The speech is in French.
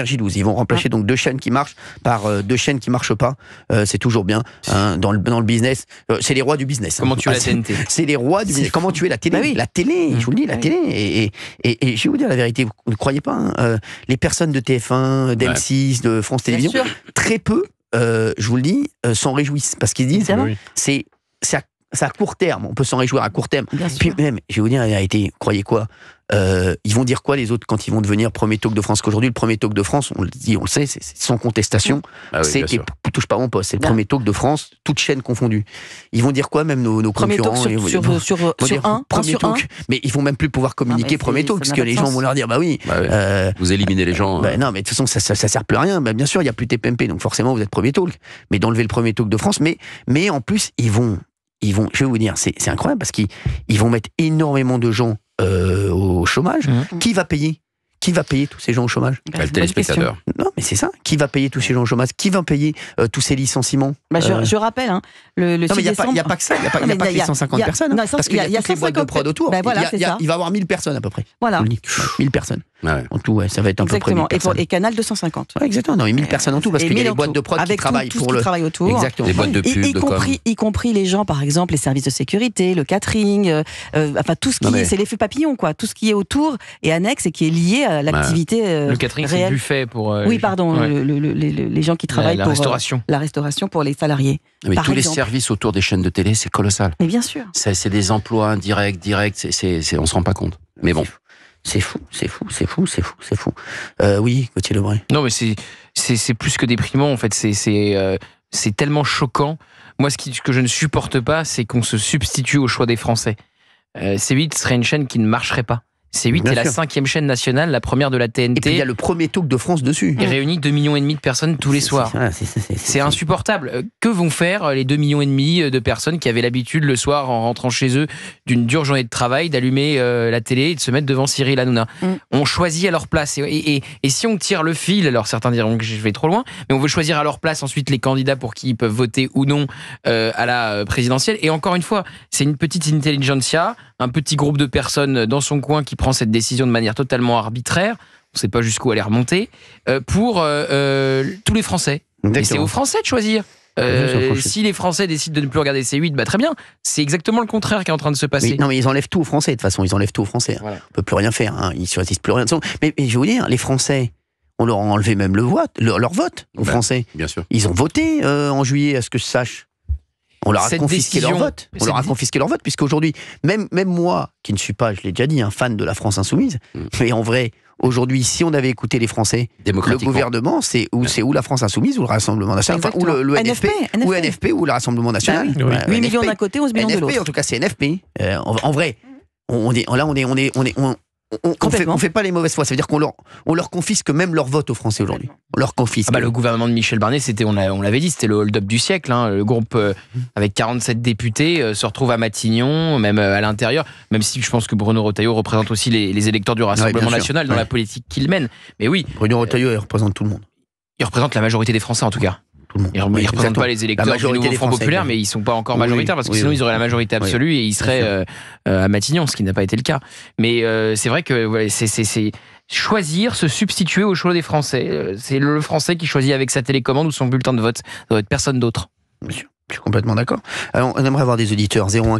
NRJ12. Ils vont remplacer donc 2 chaînes qui marchent par 2 chaînes qui marchent pas. C'est toujours bien dans le business. C'est les rois du business. Comment tu es la TNT? C'est les rois du business. Comment tu es la télé? Bah oui. La télé, je vous le dis, la télé. Et je vais vous dire la vérité, vous ne croyez pas, les personnes de TF1, d'M6, de France Télévisions, très peu, je vous le dis, s'en réjouissent. Parce qu'ils disent, c'est à court terme, on peut s'en réjouir à court terme. Puis même, je vais vous dire la vérité, croyez quoi, ils vont dire quoi les autres quand ils vont devenir premier talk de France? Qu'aujourd'hui, le premier talk de France, on le dit, on le sait, c'est sans contestation, c'est touche pas mon poste, c'est le premier talk de France, toutes chaînes confondues. Ils vont dire quoi, même nos concurrents? Sur un talk, mais ils vont même plus pouvoir communiquer premier talk, parce que les gens vont leur dire, vous éliminez les gens. Non, mais de toute façon, ça sert plus à rien. Bien sûr, il n'y a plus TPMP, donc forcément, vous êtes premier talk. Mais d'enlever le premier talk de France, mais en plus, ils vont, je vais vous dire, c'est incroyable parce qu'ils vont mettre énormément de gens au chômage. Qui va payer tous ces gens au chômage? Le téléspectateur. Non, mais c'est ça. Qui va payer tous ces gens au chômage? Qui va payer tous ces licenciements? Je rappelle, le 6 décembre... Il n'y a pas que ça. Il n'y a pas que les 150 personnes. Parce qu'il y a toutes les boîtes de prod autour. Il va y avoir 1000 personnes à peu près. Voilà. 1000 personnes. En tout, ça va être un peu près 1000 personnes. Et Canal 250. Exactement. Non, 1000 personnes en tout, parce qu'il y a les boîtes de prod qui travaillent pour le... travaillent autour. Exactement. Les boîtes de pub, de com. Y compris les gens, par exemple, les services de sécurité, le catering, enfin tout ce qui est, c'est l'effet papillon, quoi. Tout ce qui est autour et annexe et qui est lié à l'activité le catering, c'est le buffet pour... oui, pardon, les gens qui travaillent pour... La restauration pour les salariés. Mais tous les services autour des chaînes de télé, c'est colossal. Mais bien sûr. C'est des emplois indirects, directs, on se rend pas compte. Mais bon. C'est fou. Oui, Gauthier Lebray. Non, mais c'est plus que déprimant, en fait. C'est tellement choquant. Moi, ce que je ne supporte pas, c'est qu'on se substitue au choix des Français. C8 serait une chaîne qui ne marcherait pas. C8 est la 5e chaîne nationale, la première de la TNT. Et puis il y a le premier talk de France dessus. Il réunit 2,5 millions de personnes tous les soirs. C'est insupportable. Que vont faire les 2,5 millions de personnes qui avaient l'habitude le soir, en rentrant chez eux d'une dure journée de travail, d'allumer la télé et de se mettre devant Cyril Hanouna? On choisit à leur place. Et si on tire le fil, alors certains diront que je vais trop loin, mais on veut choisir à leur place ensuite les candidats pour qui ils peuvent voter ou non à la présidentielle. Et encore une fois, c'est une petite intelligentsia, un petit groupe de personnes dans son coin qui prend cette décision de manière totalement arbitraire, on ne sait pas jusqu'où elle est remontée, pour tous les Français. Exactement. Et c'est aux Français de choisir. Si les Français décident de ne plus regarder C8, très bien. C'est exactement le contraire qui est en train de se passer. Mais ils enlèvent tout aux Français, de toute façon. Ils enlèvent tout aux Français. Voilà. On ne peut plus rien faire. Ils ne choisissent plus rien. Mais je vais vous dire, les Français, on leur a enlevé même leur vote aux Français. Bien sûr. Ils ont voté en juillet, à ce que je sache. On leur a confisqué leur vote. On leur a confisqué leur vote, puisqu'aujourd'hui, même moi, qui ne suis pas, je l'ai déjà dit, un fan de la France Insoumise, mais en vrai, aujourd'hui, si on avait écouté les Français, le gouvernement, c'est où la France Insoumise, ou le Rassemblement National, enfin, ou le NFP, ou NFP, ou le Rassemblement National. 8 millions d'un côté, 11 millions de l'autre. En tout cas, c'est NFP. En vrai, on fait pas les mauvaises fois. Ça veut dire qu'on leur confisque même leur vote aux Français aujourd'hui. On leur confisque. Le gouvernement de Michel Barnier, on l'avait dit, c'était le hold-up du siècle. Le groupe avec 47 députés se retrouve à Matignon, même à l'intérieur. Même si je pense que Bruno Retailleau représente aussi les électeurs du Rassemblement national dans la politique qu'il mène. Mais oui. Bruno Retailleau, il représente tout le monde. Il représente la majorité des Français en tout cas. Ils ne représentent pas les électeurs du nouveau Front Populaire, mais ils ne sont pas encore majoritaires, parce que sinon ils auraient la majorité absolue et ils seraient à Matignon, ce qui n'a pas été le cas. Mais c'est vrai que c'est choisir, se substituer au choix des Français. C'est le Français qui choisit avec sa télécommande ou son bulletin de vote. Ça doit être personne d'autre. Bien sûr, je suis complètement d'accord. Alors, on aimerait avoir des auditeurs 01